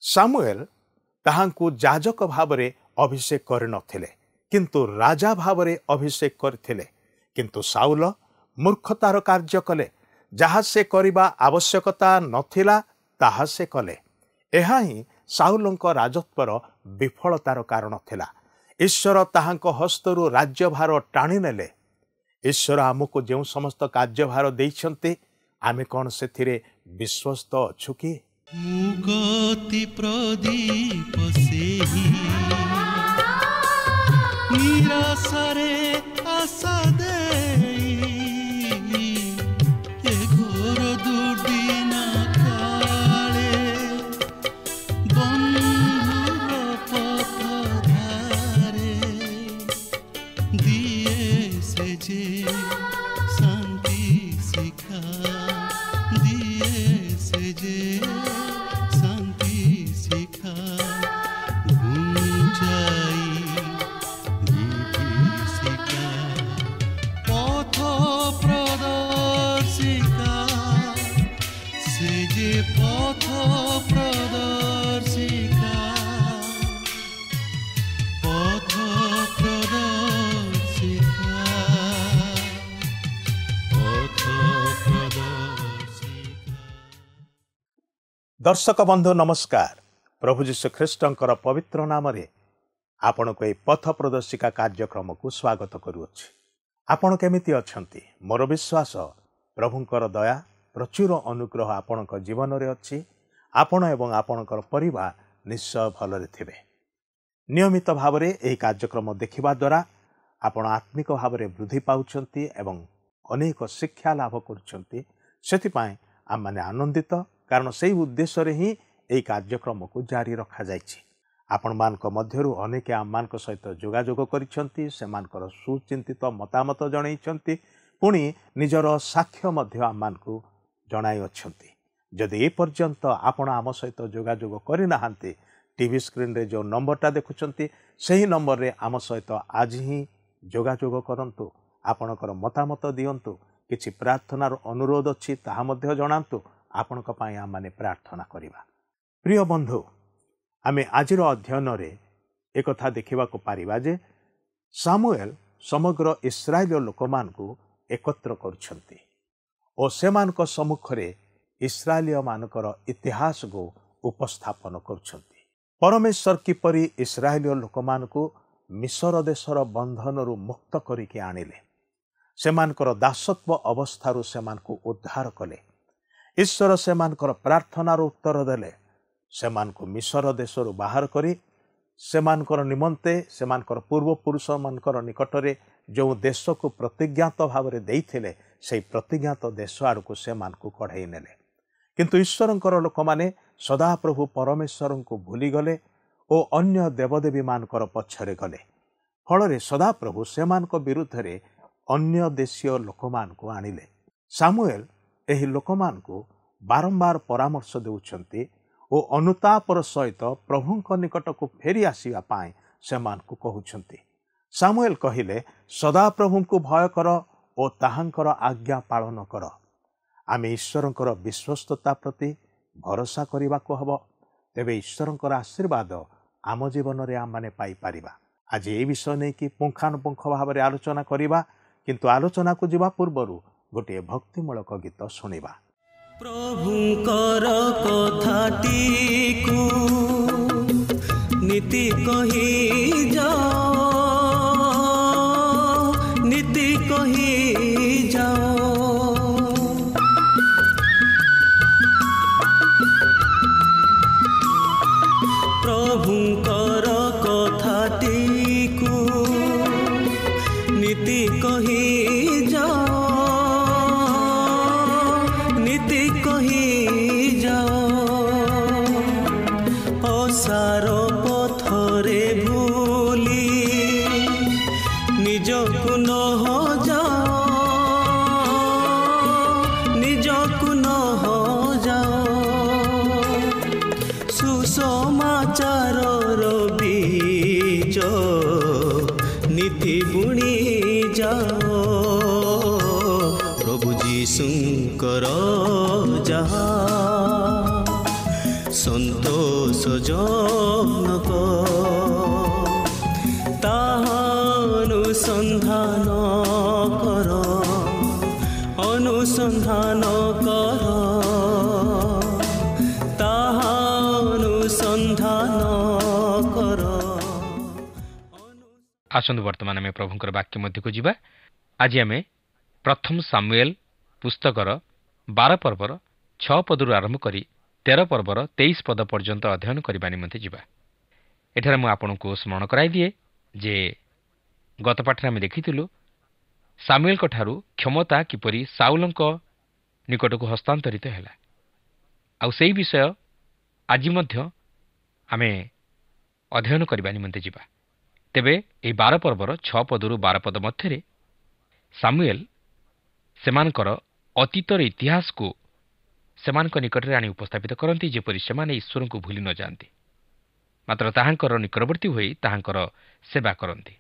सामुएल ताहांकु याजक भावरे अभिषेक कर नथिले किंतु राजा भावरे अभिषेक करथिले। किंतु साउल मूर्खतार कार्य कले, जहा से करिबा आवश्यकता नथिला ताहा से कले। एहा ही साउलंक राजत्वर विफलतार कारण थिला। ईश्वर ताहांक हस्तरु राज्यभार टाणी नेले। ईश्वर आमको जो समस्त कार्यभार देइछन्ते आमे कोन सेथिरे विश्वस्त अछु कि? मुगति प्रदीप सेही निराशारे आशा देई ए घोर दुर्दिन काले बंधुर पथ धारे दिए से जे शांति शिखा दिए से जे दर्शक बंधु नमस्कार। प्रभु जीशु ख्रीष्टंकर पवित्र नाम रे आपण को पथ प्रदर्शिका कार्यक्रम को स्वागत करुअछि। आपण केमिति अछंती? मोर विश्वास प्रभुंकर दया प्रचुर अनुग्रह आपणक जीवन रे अछि। आपण एवं आपणकर परिवार निश्चय भलरे थिबे। नियमित भाव रे एही कार्यक्रम देखिबा द्वारा आपण आत्मिक भाव रे वृद्धि पाउछंती एवं अनेक शिक्षा लाभ करुछंती। सेति पय आम माने आनंदित, कारण से उद्देश्य रे ही एही कार्यक्रम को जारी रखा जायछि। आपण मानक मध्यरु अनेक आम मानक सहित जोगाजोग करिसंती, सेमानकर सुचिंतित मतामत जणाइछंती, पुणी निजर साक्ष्य मध्य आम मानकु जणाई अछंती। जदि ए पर्यंत आपण आम सहित जोगाजोग करि नाहांती, टीवी स्क्रीन रे जो नंबरटा देखुछंती सही नंबर रे आम सहित आज ही जोगाजोग करंतु। आपणकर मतामत दियंतु, किछि प्रार्थनार अनुरोध अछि ताहा मध्य जणांतु। आपणक पय आम माने प्रार्थना करिबा। प्रिय बंधु, आमे आजिर अध्ययन रे एक कथा देखिबा को पारिबा जे सामुएल समग्र इस्राएल लोकमान को एकत्र करछंती और सेमानक सम्मुख रे इस्राएलिय मानकर इतिहास को उपस्थापन करछंती। परमेश्वर किपरि इस्राएलिय लोकमान को मिस्र देशर बंधन रु मुक्त करिके आनिले, सेमानकर दासत्व अवस्थारु सेमानकु उद्धार कले। ईश्वर सेमानकर प्रार्थनार उत्तर देले। सेमानकु मिस्र देशरु बाहर करी सेमानकर निमंते सेमानकर पूर्वपुरुष मानकर निकटरे जो देश को प्रतिज्ञात भाव में देइथिले से प्रतिज्ञात देश आड़क सेमानकु कढ़ाई नेले। किंतु ईश्वरंकर लोक माने सदा प्रभु परमेश्वर को भूली गले और अन्य देवदेवी मानकर पछरे गले। फल सदा प्रभु सेमानक विरुद्ध रे अन्य देशीय लोकमान को आनिले। सामुएल एही लोकमान को बारंबार परामर्श देउछंती और अनुतापर सहित प्रभुंक निकट को फेरी आसीबा पाए सेमान को कहउछंती। सामुएल कहिले, सदा प्रभु को भय कर और ताहांकर आज्ञा पालन कर। आमे ईश्वरंकर विश्वस्तता प्रति भरोसा करिबा को हबो, तेबे ईश्वरंकर आशीर्वाद आम जीवन रे आम माने पाई परिबा। आज ए विषय नै कि पुंखानुपुंख भाव रे आलोचना करिबा, किंतु आलोचना को जिबा पूर्वरु गोटे भक्तिमूलक गीत सुनिबा। प्रभुंकर कथाटी को नीति कही जाओ, नीति कही जाओ। प्रभुंकर कथाटी को नीति कही जाओ, सारो पथरे भूली निजकु न हो जाओ, निजकु न हो जाओ। सुसमाचार बीज नीति बुणी जाओ। प्रभु जीशुंकर जहा संतो ସଜନକ ତାହା ଅନୁସନ୍ଧାନ କର ଅନୁସନ୍ଧାନ କର ତାହା ଅନୁସନ୍ଧାନ କର। ଆସନ୍ତୁ ବର୍ତ୍ତମାନ ଆମେ ପ୍ରଭୁଙ୍କର ବାକ୍ୟ ମଧ୍ୟକୁ ଯିବା। ଆଜି ଆମେ ପ୍ରଥମ ସାମୁଏଲ ପୁସ୍ତକର 12 ପର୍ବର 6 ପଦରୁ ଆରମ୍ଭ କରି 13 ପର୍ବର 23 ପଦ ପର୍ଯ୍ୟନ୍ତ ଅଧ୍ୟୟନ କରିବା ନିମନ୍ତେ ଯିବା। ଏଠାରେ ମୁଁ ଆପଣଙ୍କୁ ସ୍ମରଣ କରାଇ ଦିଏ ଯେ ଗତ ପାଠରେ ଆମେ ଦେଖିଥିଲୁ ସାମୁଏଲଙ୍କ ଠାରୁ କ୍ଷମତା କିପରି ସାଉଲଙ୍କ ନିକଟକୁ ହସ୍ତାନ୍ତରିତ ହେଲା, ଆଉ ସେହି ବିଷୟ ଆଜି ମଧ୍ୟ ଆମେ ଅଧ୍ୟୟନ କରିବା ନିମନ୍ତେ ଯିବା। ତେବେ ଏହି 12 ପର୍ବର 6 ପଦରୁ 12 ପଦ ମଧ୍ୟରେ ସାମୁଏଲ ସେମାନଙ୍କର ଅତୀତର ଇତିହାସକୁ ସେମାନଙ୍କ ନିକଟରେ ଆଣି ଉପସ୍ଥାପିତ କରନ୍ତି, ଯେପରି ସେମାନେ ଈଶ୍ୱରଙ୍କୁ ଭୁଲି ନ ଯାଆନ୍ତି, ମାତ୍ର ତାହାଙ୍କର ନିକଟବର୍ତ୍ତୀ ହୋଇ ତାହାଙ୍କର ସେବା କରନ୍ତି।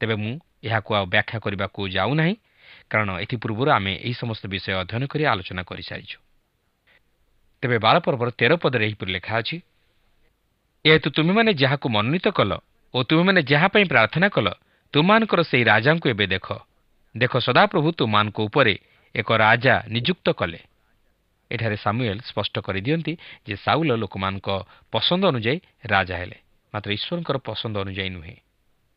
ତେବେ ମୁଁ ଏହାକୁ ଆଉ ବ୍ୟାଖ୍ୟା କରିବାକୁ ଯାଉନାହିଁ, କାରଣ ଏଥିପୂର୍ବରୁ ଆମେ ଏହି ସମସ୍ତ ବିଷୟ ଅଧ୍ୟୟନ କରି ଆଲୋଚନା କରିସାରିଛୁ। ତେବେ 12 ପର୍ବର 13 ପଦରେ ଏହିପରି ଲେଖା ଅଛି, ଏହେତୁ ତୁମେମାନେ ଯାହାକୁ ମନୋନୀତ କଲ ଓ ତୁମେମାନେ ଯାହା ପାଇଁ ପ୍ରାର୍ଥନା କଲ, ତୁମମାନଙ୍କର ସେହି ରାଜାଙ୍କୁ ଏବେ ଦେଖ। ଦେଖ, ସଦାପ୍ରଭୁ ତୁମମାନଙ୍କ ଉପରେ ଏକ ରାଜା ନିଯୁକ୍ତ କଲେ। ଏଠାରେ ସାମୁଏଲ ସ୍ପଷ୍ଟ କରିଦିଅନ୍ତି ଯେ ସାଉଲ ଲୋକମାନଙ୍କ ପସନ୍ଦ ଅନୁଯାୟୀ ରାଜା ହେଲେ, ମାତ୍ର ଈଶ୍ୱରଙ୍କର ପସନ୍ଦ ଅନୁଯାୟୀ ନୁହେଁ।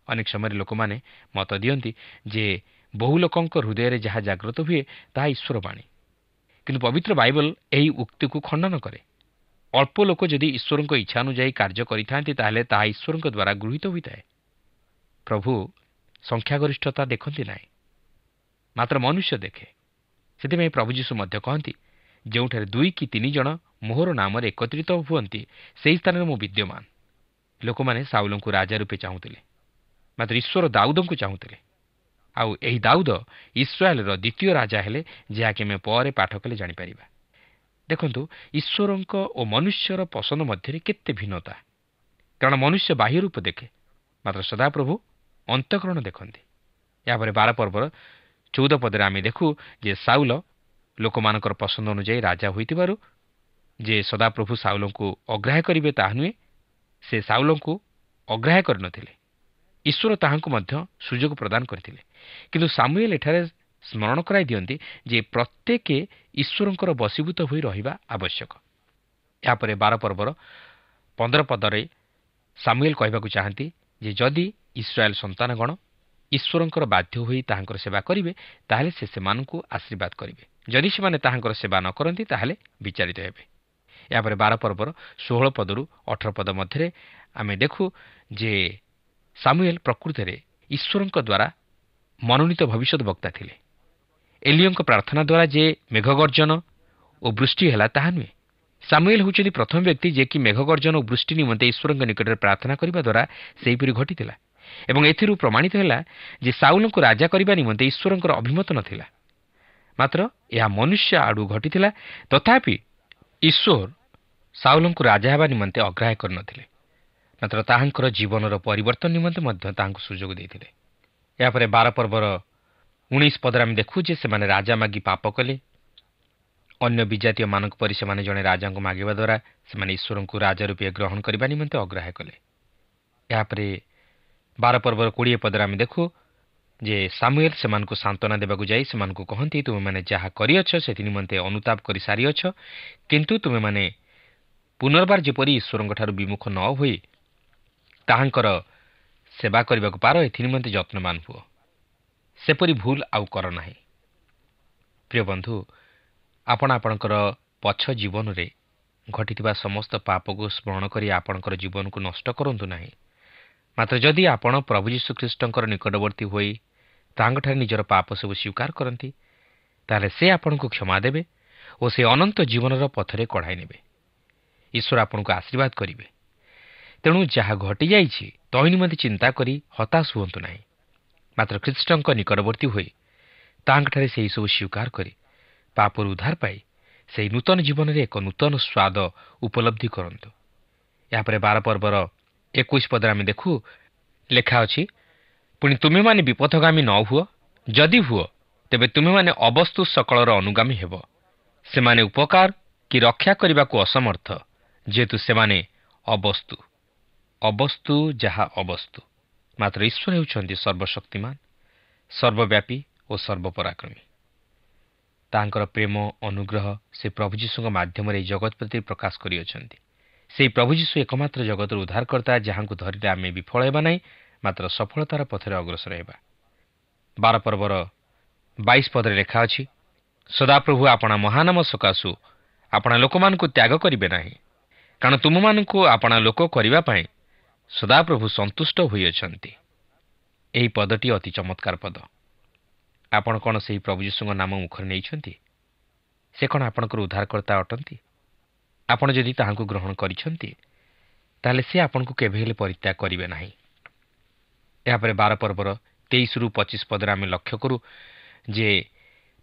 ଅନେକ ସମୟରେ ଲୋକମାନେ ମତ ଦିଅନ୍ତି ଯେ ବହୁ ଲୋକଙ୍କ ହୃଦୟରେ ଯାହା ଜାଗ୍ରତ ହୁଏ ତାହା ଈଶ୍ୱର ବାଣୀ, କିନ୍ତୁ ପବିତ୍ର ବାଇବଲ ଏହି ଉକ୍ତିକୁ ଖଣ୍ଡନ କରେ। ଅଳ୍ପ ଲୋକ ଯଦି ଈଶ୍ୱରଙ୍କ ଇଚ୍ଛା ଅନୁଯାୟୀ କାର୍ଯ୍ୟ କରିଥାନ୍ତି, ତାହେଲେ ତାହା ଈଶ୍ୱରଙ୍କ ଦ୍ୱାରା ଗୃହୀତ ହୋଇଥାଏ। ପ୍ରଭୁ ସଂଖ୍ୟାଗରିଷ୍ଠତା ଦେଖନ୍ତି ନାହିଁ, ମାତ୍ର ମନୁଷ୍ୟ ଦେଖେ। ସେଥିପାଇଁ ପ୍ରଭୁ ଯୀଶୁ ମଧ୍ୟ କହନ୍ତି, ଯେଉଁଠାରେ 2 କି 3 ଜଣ ମୋହର ନାମରେ ଏକତ୍ରିତ ହୁଅନ୍ତି, ସେହି ସ୍ଥାନରେ ମୁଁ ବିଦ୍ୟମାନ। ଲୋକମାନେ ସାଉଲଙ୍କୁ ରାଜା ରୂପେ ଚାହୁଁଥିଲେ, ମାତ୍ର ଈଶ୍ୱର ଦାଉଦଙ୍କୁ ଚାହୁଁଥିଲେ, ଆଉ ଏହି ଦାଉଦ ଇସ୍ରାଏଲର ଦ୍ୱିତୀୟ ରାଜା ହେଲେ, ଯାହାକି ଆମେ ପରେ ପାଠ କଲେ ଜାଣିପାରିବା। ଦେଖନ୍ତୁ, ଈଶ୍ୱରଙ୍କ ଓ ମନୁଷ୍ୟର ପସନ୍ଦ ମଧ୍ୟରେ କେତେ ଭିନ୍ନତା, କାରଣ ମନୁଷ୍ୟ ବାହ୍ୟ ରୂପ ଦେଖେ, ମାତ୍ର ସଦାପ୍ରଭୁ ଅନ୍ତଃକରଣ ଦେଖନ୍ତି। ଏହାପରେ 12 ପର୍ବର 14 ପଦରେ ଆମେ ଦେଖୁ ଯେ ସାଉଲ ଲୋକମାନଙ୍କର ପସନ୍ଦ ଅନୁଯାୟୀ ରାଜା ହୋଇଥିବାରୁ ଯେ ସଦାପ୍ରଭୁ ସାଉଲଙ୍କୁ ଅଗ୍ରାହ୍ୟ କରିବେ ତାହା ନୁହେଁ, ସେ ସାଉଲଙ୍କୁ ଅଗ୍ରାହ୍ୟ କରିନଥିଲେ, ଈଶ୍ୱର ତାହାଙ୍କୁ ମଧ୍ୟ ସୁଯୋଗ ପ୍ରଦାନ କରିଥିଲେ। କିନ୍ତୁ ସାମୁଏଲ ଏଠାରେ ସ୍ମରଣ କରାଇ ଦିଅନ୍ତି ଯେ ପ୍ରତ୍ୟେକ ଈଶ୍ୱରଙ୍କର ବଶୀଭୂତ ହୋଇ ରହିବା ଆବଶ୍ୟକ। ଏହାପରେ 12 ପର୍ବର 15 ପଦରେ ସାମୁଏଲ କହିବାକୁ ଚାହାନ୍ତି ଯେ ଯଦି ଇସ୍ରାଏଲ ସନ୍ତାନଗଣ ଈଶ୍ୱରଙ୍କର ବାଧ୍ୟ ହୋଇ ତାହାଙ୍କର ସେବା କରିବେ, ତାହେଲେ ସେ ସେମାନଙ୍କୁ ଆଶୀର୍ବାଦ କରିବେ। ଯଦି ସେମାନେ ତାହାଙ୍କର ସେବା ନ କରନ୍ତି, ତାହେଲେ ବିଚାରିତ ହେବେ। ଏହାପରେ 12 ପର୍ବର 16 ପଦରୁ 18 ପଦ ମଧ୍ୟରେ ଆମେ ଦେଖୁ ଯେ ସାମୁଏଲ ପ୍ରକୃତରେ ଈଶ୍ୱରଙ୍କ ଦ୍ୱାରା ମନୋନୀତ ଭବିଷ୍ୟତ ବକ୍ତା ଥିଲେ। ଏଲିୟଙ୍କ ପ୍ରାର୍ଥନା ଦ୍ୱାରା ଯେ ମେଘଗର୍ଜନ ଓ ବୃଷ୍ଟି ହେଲା ତାହା ନୁହେଁ। ସାମୁଏଲ ହେଉଛନ୍ତି ପ୍ରଥମ ବ୍ୟକ୍ତି ଯିଏକି ମେଘଗର୍ଜନ ଓ ବୃଷ୍ଟି ନିମନ୍ତେ ଈଶ୍ୱରଙ୍କ ନିକଟରେ ପ୍ରାର୍ଥନା କରିବା ଦ୍ୱାରା ସେହିପରି ଘଟିଥିଲା, ଏବଂ ଏଥିରୁ ପ୍ରମାଣିତ ହେଲା ଯେ ସାଉଲଙ୍କୁ ରାଜା କରିବା ନିମନ୍ତେ ଈଶ୍ୱରଙ୍କର ଅଭିମତ ନଥିଲା, ମାତ୍ର ଏହା ମନୁଷ୍ୟ ଆଡ଼ୁ ଘଟିଥିଲା। ତଥାପି ଈଶ୍ୱର ସାଉଲଙ୍କୁ ରାଜା ହେବା ନିମନ୍ତେ ଅଗ୍ରାହ୍ୟ କରିନଥିଲେ, ମାତ୍ର ତାହାଙ୍କର ଜୀବନର ପରିବର୍ତ୍ତନ ନିମନ୍ତେ ମଧ୍ୟ ତାହାଙ୍କୁ ସୁଯୋଗ ଦେଇଥିଲେ। ଏହାପରେ 12 ପର୍ବର 19 ପଦରେ ଆମେ ଦେଖୁ ଯେ ସେମାନେ ରାଜା ମାଗି ପାପ କଲେ। ଅନ୍ୟ ବିଜାତୀୟମାନଙ୍କ ପରି ସେମାନେ ଜଣେ ରାଜାଙ୍କୁ ମାଗିବା ଦ୍ୱାରା ସେମାନେ ଈଶ୍ୱରଙ୍କୁ ରାଜା ରୂପେ ଗ୍ରହଣ କରିବା ନିମନ୍ତେ ଅଗ୍ରାହ୍ୟ କଲେ। ଏହାପରେ 12 ପର୍ବର 20 ପଦରେ ଆମେ ଦେଖୁ ଯେ ସାମୁଏଲ ସେମାନଙ୍କୁ ସାନ୍ତ୍ୱନା ଦେବାକୁ ଯାଇ ସେମାନଙ୍କୁ କହନ୍ତି, ତୁମେମାନେ ଯାହା କରିଅଛ ସେଥି ନିମନ୍ତେ ଅନୁତାପ କରି ସାରିଅଛ, କିନ୍ତୁ ତୁମେମାନେ ପୁନର୍ବାର ଯେପରି ଈଶ୍ୱରଙ୍କଠାରୁ ବିମୁଖ ନ ହୋଇ ତାହାଙ୍କର ସେବା କରିବାକୁ ପାର, ଏଥି ନିମନ୍ତେ ଯତ୍ନବାନ ହୁଅ। ସେପରି ଭୁଲ ଆଉ କର ନାହିଁ। ପ୍ରିୟ ବନ୍ଧୁ, ଆପଣ ଆପଣଙ୍କର ପଛ ଜୀବନରେ ଘଟିଥିବା ସମସ୍ତ ପାପକୁ ସ୍ମରଣ କରି ଆପଣଙ୍କର ଜୀବନକୁ ନଷ୍ଟ କରନ୍ତୁ ନାହିଁ। ମାତ୍ର ଯଦି ଆପଣ ପ୍ରଭୁ ଯୀଶୁଖ୍ରୀଷ୍ଟଙ୍କର ନିକଟବର୍ତ୍ତୀ ହୋଇ ତାହାଙ୍କଠାରେ ନିଜର ପାପ ସବୁ ସ୍ୱୀକାର କରନ୍ତି, ତାହେଲେ ସେ ଆପଣଙ୍କୁ କ୍ଷମା ଦେବେ ଓ ସେ ଅନନ୍ତ ଜୀବନର ପଥରେ କଢ଼ାଇ ନେବେ। ଈଶ୍ୱର ଆପଣଙ୍କୁ ଆଶୀର୍ବାଦ କରିବେ। ତେଣୁ ଯାହା ଘଟିଯାଇଛି ତହି ନିମନ୍ତେ ଚିନ୍ତା କରି ହତାଶ ହୁଅନ୍ତୁ ନାହିଁ, ମାତ୍ର ଖ୍ରୀଷ୍ଟଙ୍କ ନିକଟବର୍ତ୍ତୀ ହୋଇ ତାହାଙ୍କଠାରେ ସେହିସବୁ ସ୍ୱୀକାର କରି ପାପରୁ ଉଦ୍ଧାର ପାଇ ସେହି ନୂତନ ଜୀବନରେ ଏକ ନୂତନ ସ୍ୱାଦ ଉପଲବ୍ଧି କରନ୍ତୁ। ଏହାପରେ 12 ପର୍ବର 21 ପଦରେ ଆମେ ଦେଖୁ ଲେଖା ଅଛି, ପୁଣି ତୁମେମାନେ ବିପଥଗାମୀ ନ ହୁଅ, ଯଦି ହୁଅ ତେବେ ତୁମେମାନେ ଅବସ୍ତୁ ସକଳର ଅନୁଗାମୀ ହେବ। ସେମାନେ ଉପକାର କି ରକ୍ଷା କରିବାକୁ ଅସମର୍ଥ, ଯେହେତୁ ସେମାନେ ଅବସ୍ତୁ ଅବସ୍ତୁ ଯାହା ଅବସ୍ତୁ, ମାତ୍ର ଈଶ୍ୱର ହେଉଛନ୍ତି ସର୍ବଶକ୍ତିମାନ, ସର୍ବବ୍ୟାପୀ ଓ ସର୍ବପରାକ୍ରମୀ। ତାଙ୍କର ପ୍ରେମ ଅନୁଗ୍ରହ ସେ ପ୍ରଭୁ ଯୀଶୁଙ୍କ ମାଧ୍ୟମରେ ଏହି ଜଗତ ପ୍ରତି ପ୍ରକାଶ କରିଅଛନ୍ତି। ସେହି ପ୍ରଭୁ ଯୀଶୁ ଏକମାତ୍ର ଜଗତର ଉଦ୍ଧାରକର୍ତ୍ତା, ଯାହାଙ୍କୁ ଧରିଲେ ଆମେ ବିଫଳ ହେବା ନାହିଁ, ମାତ୍ର ସଫଳତାର ପଥରେ ଅଗ୍ରସର ହେବା। 12 ପର୍ବର 22 ପଦରେ ଲେଖା ଅଛି, ସଦାପ୍ରଭୁ ଆପଣା ମହାନାମ ସକାଶୁ ଆପଣା ଲୋକମାନଙ୍କୁ ତ୍ୟାଗ କରିବେ ନାହିଁ, କାରଣ ତୁମମାନଙ୍କୁ ଆପଣା ଲୋକ କରିବା ପାଇଁ ସଦାପ୍ରଭୁ ସନ୍ତୁଷ୍ଟ ହୋଇଅଛନ୍ତି। ଏହି ପଦଟି ଅତି ଚମତ୍କାର ପଦ। ଆପଣ କ'ଣ ସେହି ପ୍ରଭୁ ଯୀଶୁଙ୍କ ନାମ ମୁଖରେ ନେଇଛନ୍ତି? ସେ କ'ଣ ଆପଣଙ୍କର ଉଦ୍ଧାରକର୍ତ୍ତା ଅଟନ୍ତି? ଆପଣ ଯଦି ତାହାଙ୍କୁ ଗ୍ରହଣ କରିଛନ୍ତି, ତାହେଲେ ସେ ଆପଣଙ୍କୁ କେବେ ହେଲେ ପରିତ୍ୟାଗ କରିବେ ନାହିଁ। ଏହାପରେ 12 ପର୍ବର 23ରୁ 25 ପଦରେ ଆମେ ଲକ୍ଷ୍ୟ କରୁ ଯେ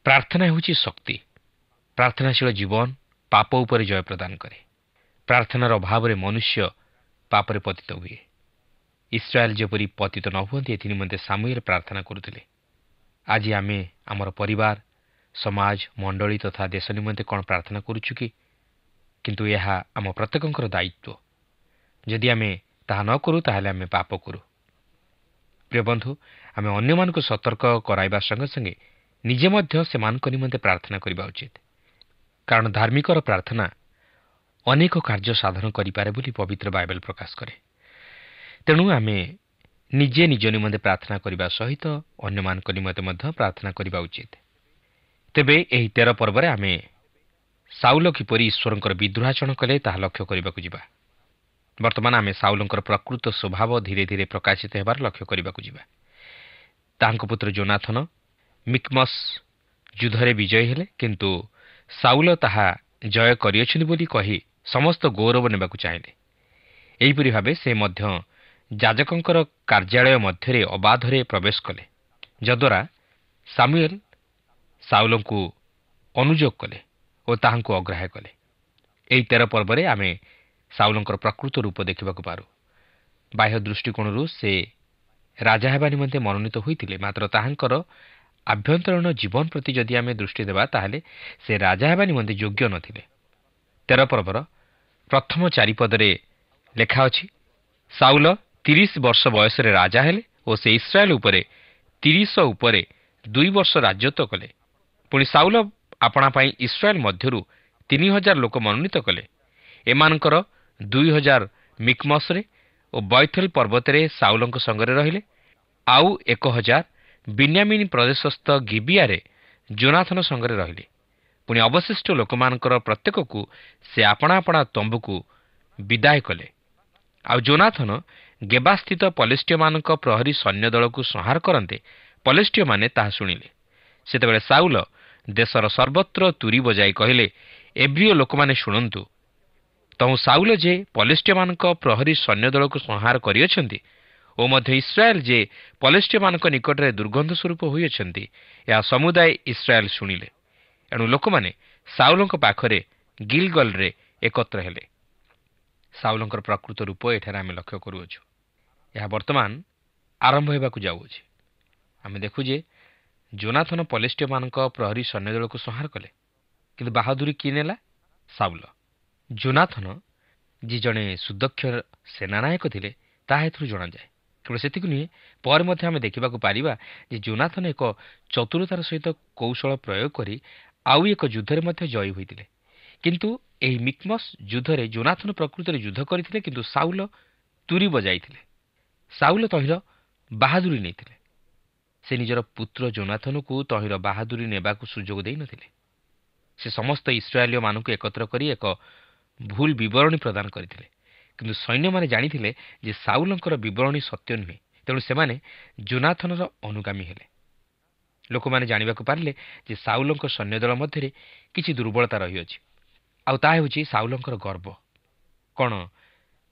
ପ୍ରାର୍ଥନା ହେଉଛି ଶକ୍ତି। ପ୍ରାର୍ଥନାଶୀଳ ଜୀବନ ପାପ ଉପରେ ଜୟ ପ୍ରଦାନ କରେ। ପ୍ରାର୍ଥନାର ଅଭାବରେ ମନୁଷ୍ୟ ପାପରେ ପତିତ ହୁଏ। ଇସ୍ରାଏଲ ଯେପରି ପତିତ ନ ହୁଅନ୍ତି, ଏଥି ନିମନ୍ତେ ସାମୁଏଲ ପ୍ରାର୍ଥନା କରୁଥିଲେ। ଆଜି ଆମେ ଆମର ପରିବାର, ସମାଜ, ମଣ୍ଡଳୀ ତଥା ଦେଶ ନିମନ୍ତେ କ'ଣ ପ୍ରାର୍ଥନା କରୁଛୁ କି? କିନ୍ତୁ ଏହା ଆମ ପ୍ରତ୍ୟେକଙ୍କର ଦାୟିତ୍ୱ। ଯଦି ଆମେ ତାହା ନ କରୁ, ତାହେଲେ ଆମେ ପାପ କରୁ। ପ୍ରିୟ ବନ୍ଧୁ, ଆମେ ଅନ୍ୟମାନଙ୍କୁ ସତର୍କ କରାଇବା ସଙ୍ଗେ ସଙ୍ଗେ ନିଜେ ମଧ୍ୟ ସେମାନଙ୍କ ନିମନ୍ତେ ପ୍ରାର୍ଥନା କରିବା ଉଚିତ। କାରଣ ଧାର୍ମିକର ପ୍ରାର୍ଥନା ଅନେକ କାର୍ଯ୍ୟ ସାଧନ କରିପାରେ ବୋଲି ପବିତ୍ର ବାଇବେଲ ପ୍ରକାଶ କରେ। ତେଣୁ ଆମେ ନିଜେ ନିଜ ନିମନ୍ତେ ପ୍ରାର୍ଥନା କରିବା ସହିତ ଅନ୍ୟମାନଙ୍କ ନିମନ୍ତେ ମଧ୍ୟ ପ୍ରାର୍ଥନା କରିବା ଉଚିତ। ତେବେ ଏହି 13 ପର୍ବରେ ଆମେ ସାଉଲ କିପରି ଈଶ୍ୱରଙ୍କର ବିଦ୍ରୋହାଚରଣ କଲେ ତାହା ଲକ୍ଷ୍ୟ କରିବାକୁ ଯିବା। ବର୍ତ୍ତମାନ ଆମେ ସାଉଲଙ୍କର ପ୍ରକୃତ ସ୍ୱଭାବ ଧୀରେ ଧୀରେ ପ୍ରକାଶିତ ହେବାର ଲକ୍ଷ୍ୟ କରିବାକୁ ଯିବା। ତାଙ୍କ ପୁତ୍ର ଜୋନାଥନ ମିକ୍ମସ୍ ଯୁଦ୍ଧରେ ବିଜୟୀ ହେଲେ, କିନ୍ତୁ ସାଉଲ ତାହା ଜୟ କରିଅଛନ୍ତି ବୋଲି କହି ସମସ୍ତ ଗୌରବ ନେବାକୁ ଚାହିଁଲେ। ଏହିପରି ଭାବେ ସେ ମଧ୍ୟ ଯାଜକଙ୍କର କାର୍ଯ୍ୟାଳୟ ମଧ୍ୟରେ ଅବାଧରେ ପ୍ରବେଶ କଲେ, ଯଦ୍ୱାରା ସାମୁଏଲ ସାଉଲଙ୍କୁ ଅନୁଯୋଗ କଲେ ଓ ତାହାଙ୍କୁ ଅଗ୍ରାହ୍ୟ କଲେ। ଏହି 13 ପର୍ବରେ ଆମେ ସାଉଲଙ୍କର ପ୍ରକୃତ ରୂପ ଦେଖିବାକୁ ପାରୁ। ବାହ୍ୟ ଦୃଷ୍ଟିକୋଣରୁ ସେ ରାଜା ହେବା ନିମନ୍ତେ ମନୋନୀତ ହୋଇଥିଲେ, ମାତ୍ର ତାହାଙ୍କର ଆଭ୍ୟନ୍ତରୀଣ ଜୀବନ ପ୍ରତି ଯଦି ଆମେ ଦୃଷ୍ଟି ଦେବା, ତାହେଲେ ସେ ରାଜା ହେବା ନିମନ୍ତେ ଯୋଗ୍ୟ ନଥିଲେ। 13 ପର୍ବର ପ୍ରଥମ 4 ପଦରେ ଲେଖା ଅଛି, ସାଉଲ 30 ବର୍ଷ ବୟସରେ ରାଜା ହେଲେ ଓ ସେ ଇସ୍ରାଏଲ ଉପରେ 30 ଉପରେ 2 ବର୍ଷ ରାଜତ୍ୱ କଲେ। ପୁଣି ସାଉଲ ଆପଣା ପାଇଁ ଇସ୍ରାଏଲ ମଧ୍ୟରୁ 3000 ଲୋକ ମନୋନୀତ କଲେ। ଏମାନଙ୍କର 2000 ମିକ୍ମସରେ ଓ ବୈଥେଲ ପର୍ବତରେ ସାଉଲଙ୍କ ସଙ୍ଗରେ ରହିଲେ, ଆଉ 1000 ବିନ୍ୟାମିନ ପ୍ରଦେଶସ୍ଥ ଗିବିଆରେ ଜୋନାଥନ ସଙ୍ଗରେ ରହିଲେ। ପୁଣି ଅବଶିଷ୍ଟ ଲୋକମାନଙ୍କର ପ୍ରତ୍ୟେକକୁ ସେ ଆପଣା ଆପଣା ତମ୍ବୁକୁ ବିଦାୟ କଲେ। ଆଉ ଜୋନାଥନ ଗେବାସ୍ଥିତ ପଲିଷ୍ଟିୟମାନଙ୍କ ପ୍ରହରୀ ସୈନ୍ୟ ଦଳକୁ ସଂହାର କରନ୍ତେ ପଲିଷ୍ଟିୟମାନେ ତାହା ଶୁଣିଲେ। ସେତେବେଳେ ସାଉଲ ଦେଶର ସର୍ବତ୍ର ତୁରୀ ବଜାଇ କହିଲେ, ଏବ୍ରିୟ ଲୋକମାନେ ଶୁଣନ୍ତୁ, ତହୁଁ ସାଉଲ ଯେ ପଲିଷ୍ଟିୟମାନଙ୍କ ପ୍ରହରୀ ସୈନ୍ୟ ଦଳକୁ ସଂହାର କରିଅଛନ୍ତି ଓ ମଧ୍ୟ ଇସ୍ରାଏଲ ଯେ ପଲିଷ୍ଟିୟମାନଙ୍କ ନିକଟରେ ଦୁର୍ଗନ୍ଧ ସ୍ୱରୂପ ହୋଇଅଛନ୍ତି, ଏହା ସମୁଦାୟ ଇସ୍ରାଏଲ ଶୁଣିଲେ। ଏଣୁ ଲୋକମାନେ ସାଉଲଙ୍କ ପାଖରେ ଗିଲଗଲରେ ଏକତ୍ର ହେଲେ। ସାଉଲଙ୍କର ପ୍ରକୃତ ରୂପ ଏଠାରେ ଆମେ ଲକ୍ଷ୍ୟ କରୁଅଛୁ। ଏହା ବର୍ତ୍ତମାନ ଆରମ୍ଭ ହେବାକୁ ଯାଉଅଛି। ଆମେ ଦେଖୁ ଯେ ଜୋନାଥନ ପଲିଷ୍ଟିୟମାନଙ୍କ ପ୍ରହରୀ ସୈନ୍ୟ ଦଳକୁ ସଂହାର କଲେ, କିନ୍ତୁ ବାହାଦୁରୀ କିଏ ନେଲା? ସାଉଲ। ଜୋନାଥନ ଯିଏ ଜଣେ ସୁଦକ୍ଷ ସେନାନାୟକ ଥିଲେ, ତାହା ଏଥିରୁ ଜଣାଯାଏ। କେବଳ ସେତିକି ନୁହେଁ, ପରେ ମଧ୍ୟ ଆମେ ଦେଖିବାକୁ ପାରିବା ଯେ ଜୋନାଥନ ଏକ ଚତୁରତାର ସହିତ କୌଶଳ ପ୍ରୟୋଗ କରି ଆଉ ଏକ ଯୁଦ୍ଧରେ ମଧ୍ୟ ଜୟୀ ହୋଇଥିଲେ। କିନ୍ତୁ ଏହି ମିକ୍ମସ୍ ଯୁଦ୍ଧରେ ଜୋନାଥନ ପ୍ରକୃତରେ ଯୁଦ୍ଧ କରିଥିଲେ, କିନ୍ତୁ ସାଉଲ ତୁରୀ ବଜାଇଥିଲେ। ସାଉଲ ତହିଁର ବାହାଦୁରୀ ନେଇଥିଲେ। ସେ ନିଜର ପୁତ୍ର ଜୋନାଥନକୁ ତହିଁର ବାହାଦୁରୀ ନେବାକୁ ସୁଯୋଗ ଦେଇନଥିଲେ। ସେ ସମସ୍ତ ଇସ୍ରାଏଲୀୟମାନଙ୍କୁ ଏକତ୍ର କରି ଏକ ଭୁଲ ବିବରଣୀ ପ୍ରଦାନ କରିଥିଲେ। କିନ୍ତୁ ସୈନ୍ୟମାନେ ଜାଣିଥିଲେ ଯେ ସାଉଲଙ୍କର ବିବରଣୀ ସତ୍ୟ ନୁହେଁ, ତେଣୁ ସେମାନେ ଜୋନାଥନର ଅନୁଗାମୀ ହେଲେ। ଲୋକମାନେ ଜାଣିବାକୁ ପାରିଲେ ଯେ ସାଉଲଙ୍କ ସୈନ୍ୟଦଳ ମଧ୍ୟରେ କିଛି ଦୁର୍ବଳତା ରହିଅଛି, ଆଉ ତାହା ହେଉଛି ସାଉଲଙ୍କର ଗର୍ବ। କ'ଣ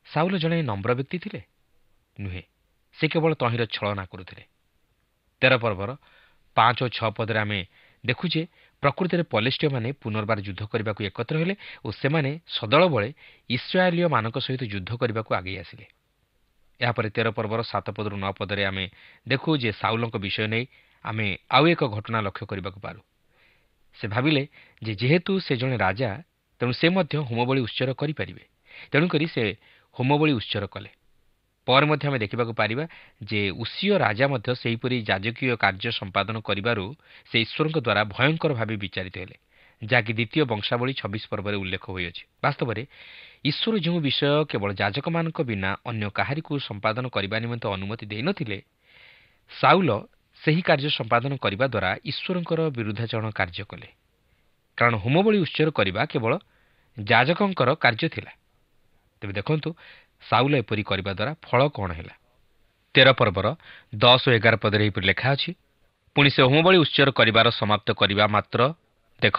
ସାଉଲ ଜଣେ ନମ୍ର ବ୍ୟକ୍ତି ଥିଲେ? ନୁହେଁ, ସେ କେବଳ ତହିଁର ଛଳନା କରୁଥିଲେ। 13 ପର୍ବର 5 ଓ 6 ପଦରେ ଆମେ ଦେଖୁ ଯେ ପ୍ରକୃତିରେ ପଲିଷ୍ଟିୟମାନେ ପୁନର୍ବାର ଯୁଦ୍ଧ କରିବାକୁ ଏକତ୍ର ହେଲେ ଓ ସେମାନେ ସଦଳ ବଳେ ଇସ୍ରାଏଲୀୟମାନଙ୍କ ସହିତ ଯୁଦ୍ଧ କରିବାକୁ ଆଗେଇ ଆସିଲେ। ଏହାପରେ 13 ପର୍ବର 7 ପଦରୁ 9 ପଦରେ ଆମେ ଦେଖୁ ଯେ ସାଉଲଙ୍କ ବିଷୟ ନେଇ ଆମେ ଆଉ ଏକ ଘଟଣା ଲକ୍ଷ୍ୟ କରିବାକୁ ପାରୁ। ସେ ଭାବିଲେ ଯେ ଯେହେତୁ ସେ ଜଣେ ରାଜା, ତେଣୁ ସେ ମଧ୍ୟ ହୋମବଳି ଉତ୍ସର୍ଗ କରିପାରିବେ। ତେଣୁକରି ସେ ହୋମବଳି ଉତ୍ସର୍ଗ କଲେ। ପରେ ମଧ୍ୟ ଆମେ ଦେଖିବାକୁ ପାରିବା ଯେ ଉସିୟ ରାଜା ମଧ୍ୟ ସେହିପରି ଯାଜକୀୟ କାର୍ଯ୍ୟ ସମ୍ପାଦନ କରିବାରୁ ସେ ଈଶ୍ୱରଙ୍କ ଦ୍ୱାରା ଭୟଙ୍କର ଭାବେ ବିଚାରିତ ହେଲେ, ଯାହାକି ଦ୍ୱିତୀୟ ବଂଶାବଳୀ 26 ପର୍ବରେ ଉଲ୍ଲେଖ ହୋଇଅଛି। ବାସ୍ତବରେ ଈଶ୍ୱର ଯେଉଁ ବିଷୟ କେବଳ ଯାଜକମାନଙ୍କ ବିନା ଅନ୍ୟ କାହାରିକୁ ସମ୍ପାଦନ କରିବା ନିମନ୍ତେ ଅନୁମତି ଦେଇନଥିଲେ, ସାଉଲ ସେହି କାର୍ଯ୍ୟ ସମ୍ପାଦନ କରିବା ଦ୍ୱାରା ଈଶ୍ୱରଙ୍କର ବିରୁଦ୍ଧାଚରଣ କାର୍ଯ୍ୟ କଲେ। କାରଣ ହୋମବଳି ଉତ୍ସର୍ଗ କରିବା କେବଳ ଯାଜକଙ୍କର କାର୍ଯ୍ୟ ଥିଲା। ତେବେ ଦେଖନ୍ତୁ ସାଉଲ ଏପରି କରିବା ଦ୍ୱାରା ଫଳ କ'ଣ ହେଲା। 13 ପର୍ବର 10 ଓ 11 ପଦରେ ଏହିପରି ଲେଖା ଅଛି, ପୁଣି ସେ ହୋମବଳି ଉତ୍ସର୍ଗ କରିବାର ସମାପ୍ତ କରିବା ମାତ୍ର ଦେଖ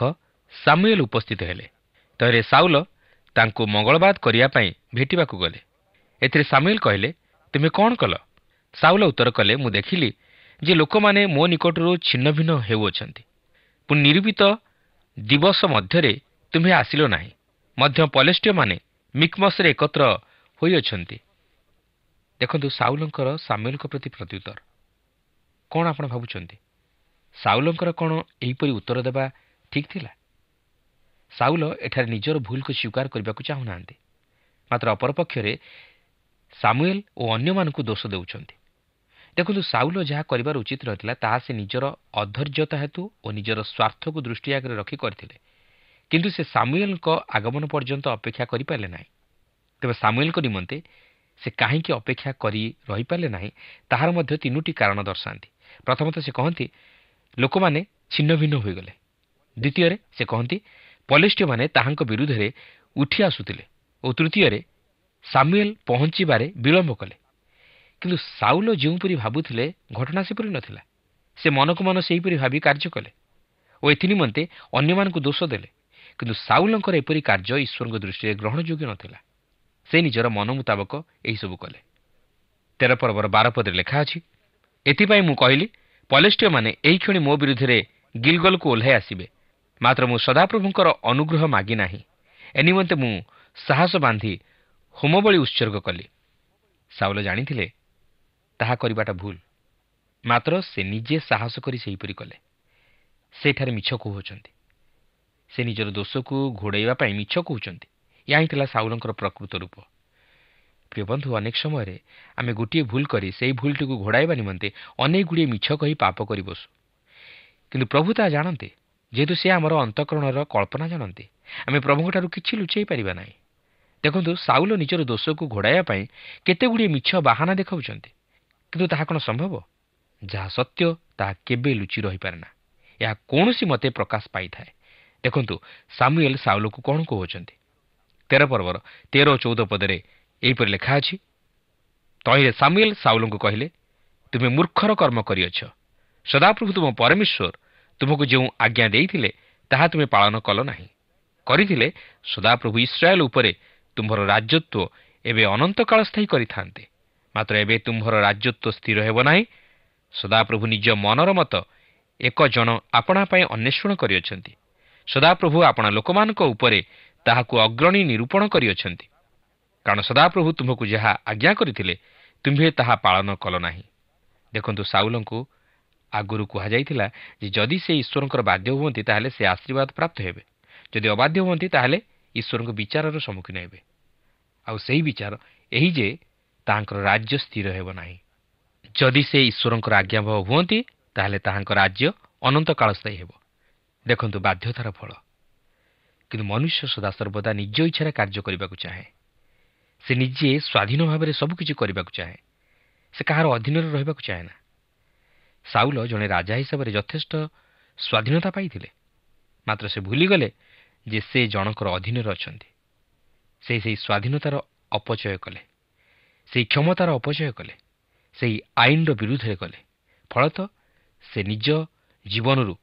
ସାମୁଏଲ ଉପସ୍ଥିତ ହେଲେ। ତହିଁରେ ସାଉଲ ତାଙ୍କୁ ମଙ୍ଗଳବାଦ କରିବା ପାଇଁ ଭେଟିବାକୁ ଗଲେ। ଏଥିରେ ସାମୁଏଲ କହିଲେ, ତୁମେ କ'ଣ କଲ? ସାଉଲ ଉତ୍ତର କଲେ, ମୁଁ ଦେଖିଲି ଯେ ଲୋକମାନେ ମୋ ନିକଟରୁ ଛିନ୍ନ ଭିନ୍ନ ହେଉଅଛନ୍ତି। ପୁଣି ନିରୂପିତ ଦିବସ ମଧ୍ୟରେ ତୁମ୍ଭେ ଆସିଲ ନାହିଁ। ମଧ୍ୟ ପଲେଷ୍ଟିୟମାନେ ମିକ୍ମସରେ ଏକତ୍ର ହୋଇଅଛନ୍ତି। ଦେଖନ୍ତୁ ସାଉଲଙ୍କର ସାମୁଏଲଙ୍କ ପ୍ରତି ପ୍ରତ୍ୟୁତ୍ତର କ'ଣ ଆପଣ ଭାବୁଛନ୍ତି? ସାଉଲଙ୍କର କ'ଣ ଏହିପରି ଉତ୍ତର ଦେବା ଠିକ୍ ଥିଲା? ସାଉଲ ଏଠାରେ ନିଜର ଭୁଲକୁ ସ୍ୱୀକାର କରିବାକୁ ଚାହୁଁନାହାନ୍ତି, ମାତ୍ର ଅପରପକ୍ଷରେ ସାମୁଏଲ ଓ ଅନ୍ୟମାନଙ୍କୁ ଦୋଷ ଦେଉଛନ୍ତି। ଦେଖନ୍ତୁ ସାଉଲ ଯାହା କରିବାର ଉଚିତ ରହିଥିଲା ତାହା ସେ ନିଜର ଅଧୈର୍ଯ୍ୟତା ହେତୁ ଓ ନିଜର ସ୍ୱାର୍ଥକୁ ଦୃଷ୍ଟି ଆଗରେ ରଖି କରିଥିଲେ। କିନ୍ତୁ ସେ ସାମୁଏଲଙ୍କ ଆଗମନ ପର୍ଯ୍ୟନ୍ତ ଅପେକ୍ଷା କରିପାରିଲେ ନାହିଁ। ତେବେ ସାମୁଏଲଙ୍କ ନିମନ୍ତେ ସେ କାହିଁକି ଅପେକ୍ଷା କରି ରହିପାରିଲେ ନାହିଁ ତାହାର ମଧ୍ୟ 3ଟି କାରଣ ଦର୍ଶାନ୍ତି। ପ୍ରଥମତଃ ସେ କହନ୍ତି ଲୋକମାନେ ଛିନ୍ନ ଭିନ୍ନ ହୋଇଗଲେ। ଦ୍ୱିତୀୟରେ ସେ କହନ୍ତି ପଲେଷ୍ଟିୟମାନେ ତାହାଙ୍କ ବିରୁଦ୍ଧରେ ଉଠି ଆସୁଥିଲେ। ଓ ତୃତୀୟରେ ସାମୁଏଲ ପହଞ୍ଚିବାରେ ବିଳମ୍ବ କଲେ। କିନ୍ତୁ ସାଉଲ ଯେଉଁପରି ଭାବୁଥିଲେ ଘଟଣା ସେପରି ନଥିଲା। ସେ ମନକୁ ମନ ସେହିପରି ଭାବି କାର୍ଯ୍ୟ କଲେ ଓ ଏଥି ନିମନ୍ତେ ଅନ୍ୟମାନଙ୍କୁ ଦୋଷ ଦେଲେ। କିନ୍ତୁ ସାଉଲଙ୍କର ଏପରି କାର୍ଯ୍ୟ ଈଶ୍ୱରଙ୍କ ଦୃଷ୍ଟିରେ ଗ୍ରହଣଯୋଗ୍ୟ ନଥିଲା। ସେ ନିଜର ମନ ମୁତାବକ ଏହିସବୁ କଲେ। 13 ପର୍ବର 12 ପଦରେ ଲେଖା ଅଛି, ଏଥିପାଇଁ ମୁଁ କହିଲି ପଲେଷ୍ଟିୟମାନେ ଏହି କ୍ଷଣି ମୋ ବିରୁଦ୍ଧରେ ଗିଲଗଲକୁ ଓହ୍ଲାଇ ଆସିବେ। ମାତ୍ର ମୁଁ ସଦାପ୍ରଭୁଙ୍କର ଅନୁଗ୍ରହ ମାଗି ନାହିଁ। ଏ ନିମନ୍ତେ ମୁଁ ସାହସ ବାନ୍ଧି ହୋମବଳି ଉତ୍ସର୍ଗ କଲି। ସାଉଲ ଜାଣିଥିଲେ ତାହା କରିବାଟା ଭୁଲ, ମାତ୍ର ସେ ନିଜେ ସାହସ କରି ସେହିପରି କଲେ। ସେଠାରେ ମିଛ କହୁଅଛନ୍ତି। ସେ ନିଜର ଦୋଷକୁ ଘୋଡ଼ାଇବା ପାଇଁ ମିଛ କହୁଛନ୍ତି। ଏହା ହିଁ ଥିଲା ସାଉଲଙ୍କର ପ୍ରକୃତ ରୂପ। ପ୍ରିୟ ବନ୍ଧୁ, ଅନେକ ସମୟରେ ଆମେ ଗୋଟିଏ ଭୁଲ କରି ସେହି ଭୁଲଟିକୁ ଘୋଡ଼ାଇବା ନିମନ୍ତେ ଅନେକ ଗୁଡ଼ିଏ ମିଛ କହି ପାପ କରି ବସୁ। କିନ୍ତୁ ପ୍ରଭୁ ତାହା ଜାଣନ୍ତି। ଯେହେତୁ ସେ ଆମର ଅନ୍ତଃକରଣର କଳ୍ପନା ଜାଣନ୍ତି, ଆମେ ପ୍ରଭୁଙ୍କଠାରୁ କିଛି ଲୁଚାଇ ପାରିବା ନାହିଁ। ଦେଖନ୍ତୁ ସାଉଲ ନିଜର ଦୋଷକୁ ଘୋଡ଼ାଇବା ପାଇଁ କେତେଗୁଡ଼ିଏ ମିଛ ବାହାନା ଦେଖାଉଛନ୍ତି। କିନ୍ତୁ ତାହା କ'ଣ ସମ୍ଭବ? ଯାହା ସତ୍ୟ ତାହା କେବେ ଲୁଚି ରହିପାରେ ନା। ଏହା କୌଣସି ମତେ ପ୍ରକାଶ ପାଇଥାଏ। ଦେଖନ୍ତୁ ସାମୁଏଲ ସାଉଲକୁ କ'ଣ କହୁଛନ୍ତି। 13 ପର୍ବର 13 ଓ 14 ପଦରେ ଏହିପରି ଲେଖା ଅଛି, ତହିଁରେ ସାମୁଏଲ ସାଉଲଙ୍କୁ କହିଲେ, ତୁମେ ମୂର୍ଖର କର୍ମ କରିଅଛ। ସଦାପ୍ରଭୁ ତୁମ ପରମେଶ୍ୱର ତୁମକୁ ଯେଉଁ ଆଜ୍ଞା ଦେଇଥିଲେ ତାହା ତୁମେ ପାଳନ କଲ ନାହିଁ। କରିଥିଲେ ସଦାପ୍ରଭୁ ଇସ୍ରାଏଲ ଉପରେ ତୁମ୍ଭର ରାଜତ୍ୱ ଏବେ ଅନନ୍ତକାଳ ସ୍ଥାୟୀ କରିଥାନ୍ତେ। ମାତ୍ର ଏବେ ତୁମ୍ଭର ରାଜତ୍ୱ ସ୍ଥିର ହେବ ନାହିଁ। ସଦାପ୍ରଭୁ ନିଜ ମନର ମତ ଏକ ଜଣ ଆପଣା ପାଇଁ ଅନ୍ୱେଷଣ କରିଅଛନ୍ତି। ସଦାପ୍ରଭୁ ଆପଣା ଲୋକମାନଙ୍କ ଉପରେ ତାହାକୁ ଅଗ୍ରଣୀ ନିରୂପଣ କରିଅଛନ୍ତି। କାରଣ ସଦାପ୍ରଭୁ ତୁମ୍ଭକୁ ଯାହା ଆଜ୍ଞା କରିଥିଲେ ତୁମ୍ଭେ ତାହା ପାଳନ କଲ ନାହିଁ। ଦେଖନ୍ତୁ ସାଉଲଙ୍କୁ ଆଗରୁ କୁହାଯାଇଥିଲା ଯେ ଯଦି ସେ ଈଶ୍ୱରଙ୍କର ବାଧ୍ୟ ହୁଅନ୍ତି ତାହେଲେ ସେ ଆଶୀର୍ବାଦ ପ୍ରାପ୍ତ ହେବେ। ଯଦି ଅବାଧ୍ୟ ହୁଅନ୍ତି ତାହେଲେ ଈଶ୍ୱରଙ୍କ ବିଚାରର ସମ୍ମୁଖୀନ ହେବେ। ଆଉ ସେହି ବିଚାର ଏହି ଯେ ତାହାଙ୍କର ରାଜ୍ୟ ସ୍ଥିର ହେବ ନାହିଁ। ଯଦି ସେ ଈଶ୍ୱରଙ୍କର ଆଜ୍ଞାବହ ହୁଅନ୍ତି ତାହେଲେ ତାହାଙ୍କ ରାଜ୍ୟ ଅନନ୍ତକାଳ ସ୍ଥାୟୀ ହେବ। ଦେଖନ୍ତୁ ବାଧ୍ୟତାର ଫଳ। କିନ୍ତୁ ମନୁଷ୍ୟ ସଦାସର୍ବଦା ନିଜ ଇଚ୍ଛାରେ କାର୍ଯ୍ୟ କରିବାକୁ ଚାହେଁ। ସେ ନିଜେ ସ୍ୱାଧୀନ ଭାବରେ ସବୁକିଛି କରିବାକୁ ଚାହେଁ। ସେ କାହାର ଅଧୀନରେ ରହିବାକୁ ଚାହେଁ ନା। ସାଉଲ ଜଣେ ରାଜା ହିସାବରେ ଯଥେଷ୍ଟ ସ୍ୱାଧୀନତା ପାଇଥିଲେ, ମାତ୍ର ସେ ଭୁଲିଗଲେ ଯେ ସେ ଜଣଙ୍କର ଅଧୀନରେ ଅଛନ୍ତି। ସେ ସେହି ସ୍ୱାଧୀନତାର ଅପଚୟ କଲେ, ସେହି କ୍ଷମତାର ଅପଚୟ କଲେ, ସେହି ଆଇନର ବିରୁଦ୍ଧରେ କଲେ। ଫଳତଃ ସେ ନିଜ ଜୀବନରୁ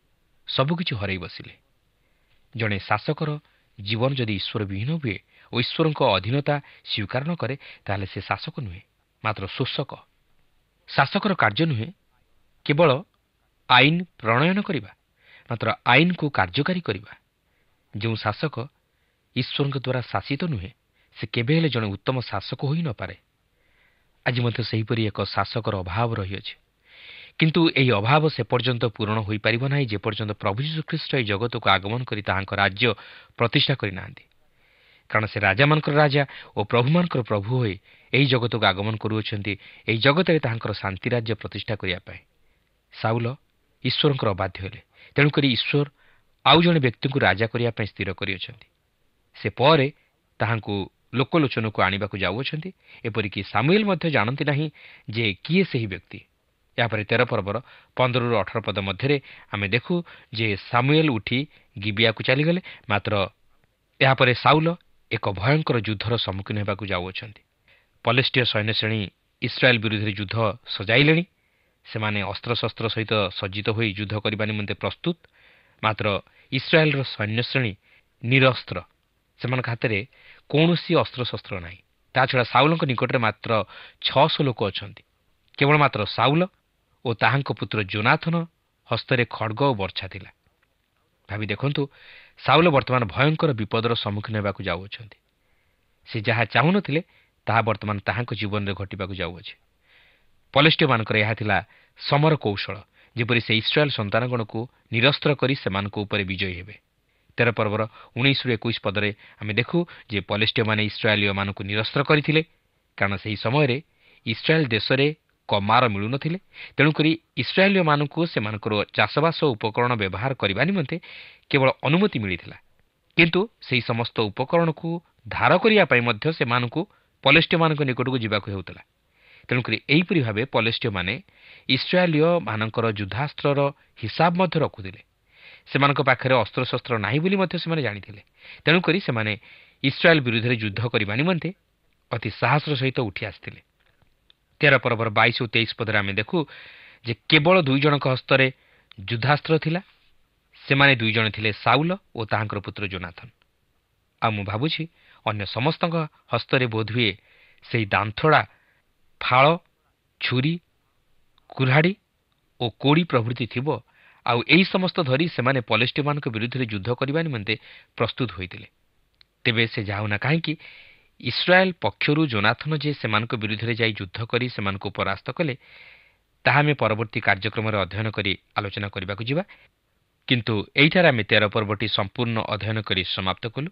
ସବୁକିଛି ହରାଇ ବସିଲେ। ଜଣେ ଶାସକର ଜୀବନ ଯଦି ଈଶ୍ୱର ବିହୀନ ହୁଏ ଓ ଈଶ୍ୱରଙ୍କ ଅଧୀନତା ସ୍ୱୀକାର ନ କରେ ତାହେଲେ ସେ ଶାସକ ନୁହେଁ, ମାତ୍ର ଶୋଷକ। ଶାସକର କାର୍ଯ୍ୟ ନୁହେଁ କେବଳ ଆଇନ ପ୍ରଣୟନ କରିବା, ମାତ୍ର ଆଇନକୁ କାର୍ଯ୍ୟକାରୀ କରିବା। ଯେଉଁ ଶାସକ ଈଶ୍ୱରଙ୍କ ଦ୍ୱାରା ଶାସିତ ନୁହେଁ ସେ କେବେ ହେଲେ ଜଣେ ଉତ୍ତମ ଶାସକ ହୋଇ ନପାରେ। ଆଜି ମଧ୍ୟ ସେହିପରି ଏକ ଶାସକର ଅଭାବ ରହିଅଛି। କିନ୍ତୁ ଏହି ଅଭାବ ସେ ପର୍ଯ୍ୟନ୍ତ ପୂରଣ ହୋଇପାରିବ ନାହିଁ ଯେପର୍ଯ୍ୟନ୍ତ ପ୍ରଭୁ ଯୀଶୁ ଖ୍ରୀଷ୍ଟ ଏହି ଜଗତକୁ ଆଗମନ କରି ତାହାଙ୍କ ରାଜ୍ୟ ପ୍ରତିଷ୍ଠା କରିନାହାନ୍ତି। କାରଣ ସେ ରାଜାମାନଙ୍କର ରାଜା ଓ ପ୍ରଭୁମାନଙ୍କର ପ୍ରଭୁ ହୋଇ ଏହି ଜଗତକୁ ଆଗମନ କରୁଅଛନ୍ତି, ଏହି ଜଗତରେ ତାହାଙ୍କର ଶାନ୍ତି ରାଜ୍ୟ ପ୍ରତିଷ୍ଠା କରିବା ପାଇଁ। ସାଉଲ ଈଶ୍ୱରଙ୍କର ଅବାଧ୍ୟ ହେଲେ, ତେଣୁକରି ଈଶ୍ୱର ଆଉ ଜଣେ ବ୍ୟକ୍ତିଙ୍କୁ ରାଜା କରିବା ପାଇଁ ସ୍ଥିର କରିଅଛନ୍ତି। ସେ ପରେ ତାହାଙ୍କୁ ଲୋକଲୋଚନକୁ ଆଣିବାକୁ ଯାଉଅଛନ୍ତି। ଏପରିକି ସାମୁଏଲ ମଧ୍ୟ ଜାଣନ୍ତି ନାହିଁ ଯେ କିଏ ସେହି ବ୍ୟକ୍ତି। ଏହାପରେ 13 ପର୍ବର 15-18 ପଦ ମଧ୍ୟରେ ଆମେ ଦେଖୁ ଯେ ସାମୁଏଲ ଉଠି ଗିବିଆକୁ ଚାଲିଗଲେ। ମାତ୍ର ଏହାପରେ ସାଉଲ ଏକ ଭୟଙ୍କର ଯୁଦ୍ଧର ସମ୍ମୁଖୀନ ହେବାକୁ ଯାଉଅଛନ୍ତି। ପଲେଷ୍ଟିୟ ସୈନ୍ୟଶ୍ରେଣୀ ଇସ୍ରାଏଲ ବିରୁଦ୍ଧରେ ଯୁଦ୍ଧ ସଜାଇଲେଣି। ସେମାନେ ଅସ୍ତ୍ରଶସ୍ତ୍ର ସହିତ ସଜ୍ଜିତ ହୋଇ ଯୁଦ୍ଧ କରିବା ନିମନ୍ତେ ପ୍ରସ୍ତୁତ। ମାତ୍ର ଇସ୍ରାଏଲର ସୈନ୍ୟଶ୍ରେଣୀ ନିରସ୍ତ୍ର, ସେମାନଙ୍କ ହାତରେ କୌଣସି ଅସ୍ତ୍ରଶସ୍ତ୍ର ନାହିଁ। ତାଛଡ଼ା ସାଉଲଙ୍କ ନିକଟରେ ମାତ୍ର 600 ଲୋକ ଅଛନ୍ତି। କେବଳ ମାତ୍ର ସାଉଲ ଓ ତାହାଙ୍କ ପୁତ୍ର ଯୋନାଥନ ହସ୍ତରେ ଖଡ଼୍ଗ ଓ ବର୍ଚ୍ଛା ଥିଲା। ଭାବି ଦେଖନ୍ତୁ, ସାଉଲ ବର୍ତ୍ତମାନ ଭୟଙ୍କର ବିପଦର ସମ୍ମୁଖୀନ ହେବାକୁ ଯାଉଅଛନ୍ତି। ସେ ଯାହା ଚାହୁଁନଥିଲେ ତାହା ବର୍ତ୍ତମାନ ତାହାଙ୍କ ଜୀବନରେ ଘଟିବାକୁ ଯାଉଅଛି। ପଲେଷ୍ଟିୟମାନଙ୍କର ଏହା ଥିଲା ସମର କୌଶଳ, ଯେପରି ସେ ଇସ୍ରାଏଲ ସନ୍ତାନଗଣକୁ ନିରସ୍ତ୍ର କରି ସେମାନଙ୍କ ଉପରେ ବିଜୟୀ ହେବେ। 13 ପର୍ବର 19-21 ପଦରେ ଆମେ ଦେଖୁ ଯେ ପଲେଷ୍ଟିୟମାନେ ଇସ୍ରାଏଲୀୟମାନଙ୍କୁ ନିରସ୍ତ୍ର କରିଥିଲେ, କାରଣ ସେହି ସମୟରେ ଇସ୍ରାଏଲ ଦେଶରେ କମାର ମିଳୁନଥିଲେ। ତେଣୁକରି ଇସ୍ରାଏଲୀୟମାନଙ୍କୁ ସେମାନଙ୍କର ଚାଷବାସ ଉପକରଣ ବ୍ୟବହାର କରିବା ନିମନ୍ତେ କେବଳ ଅନୁମତି ମିଳିଥିଲା, କିନ୍ତୁ ସେହି ସମସ୍ତ ଉପକରଣକୁ ଧାର କରିବା ପାଇଁ ମଧ୍ୟ ସେମାନଙ୍କୁ ପଲେଷ୍ଟିୟମାନଙ୍କ ନିକଟକୁ ଯିବାକୁ ହେଉଥିଲା। ତେଣୁକରି ଏହିପରି ଭାବେ ପଲେଷ୍ଟିୟମାନେ ଇସ୍ରାଏଲୀୟମାନଙ୍କର ଯୁଦ୍ଧାସ୍ତ୍ରର ହିସାବ ମଧ୍ୟ ରଖୁଥିଲେ। ସେମାନଙ୍କ ପାଖରେ ଅସ୍ତ୍ରଶସ୍ତ୍ର ନାହିଁ ବୋଲି ମଧ୍ୟ ସେମାନେ ଜାଣିଥିଲେ। ତେଣୁକରି ସେମାନେ ଇସ୍ରାଏଲ ବିରୁଦ୍ଧରେ ଯୁଦ୍ଧ କରିବା ନିମନ୍ତେ ଅତି ସାହସର ସହିତ ଉଠି ଆସିଥିଲେ। 13 ପର୍ବର 22 ଓ 23 ପଦରେ ଆମେ ଦେଖୁ ଯେ କେବଳ 2 ଜଣଙ୍କ ହସ୍ତରେ ଯୁଦ୍ଧାସ୍ତ୍ର ଥିଲା। ସେମାନେ 2 ଜଣ ଥିଲେ ସାଉଲ ଓ ତାହାଙ୍କର ପୁତ୍ର ଯୋନାଥନ। ଆଉ ମୁଁ ଭାବୁଛି ଅନ୍ୟ ସମସ୍ତଙ୍କ ହସ୍ତରେ ବୋଧହୁଏ ସେହି ଦାନ୍ଥଡ଼ା, ଫାଳ, ଛୁରୀ, କୁରାଢ଼ୀ ଓ କୋଡ଼ି ପ୍ରଭୃତି ଥିବ। ଆଉ ଏହି ସମସ୍ତ ଧରି ସେମାନେ ପଲେଷ୍ଟିୟମାନଙ୍କ ବିରୁଦ୍ଧରେ ଯୁଦ୍ଧ କରିବା ନିମନ୍ତେ ପ୍ରସ୍ତୁତ ହୋଇଥିଲେ। ତେବେ ସେ ଯାଉନା କାହିଁକି, ଇସ୍ରାଏଲ ପକ୍ଷରୁ ଯୋନାଥନ ଯେ ସେମାନଙ୍କ ବିରୁଦ୍ଧରେ ଯାଇ ଯୁଦ୍ଧ କରି ସେମାନଙ୍କୁ ପରାସ୍ତ କଲେ, ତାହା ଆମେ ପରବର୍ତ୍ତୀ କାର୍ଯ୍ୟକ୍ରମରେ ଅଧ୍ୟୟନ କରି ଆଲୋଚନା କରିବାକୁ ଯିବା। କିନ୍ତୁ ଏଇଠାରେ ଆମେ 13 ପର୍ବଟି ସମ୍ପୂର୍ଣ୍ଣ ଅଧ୍ୟୟନ କରି ସମାପ୍ତ କଲୁ।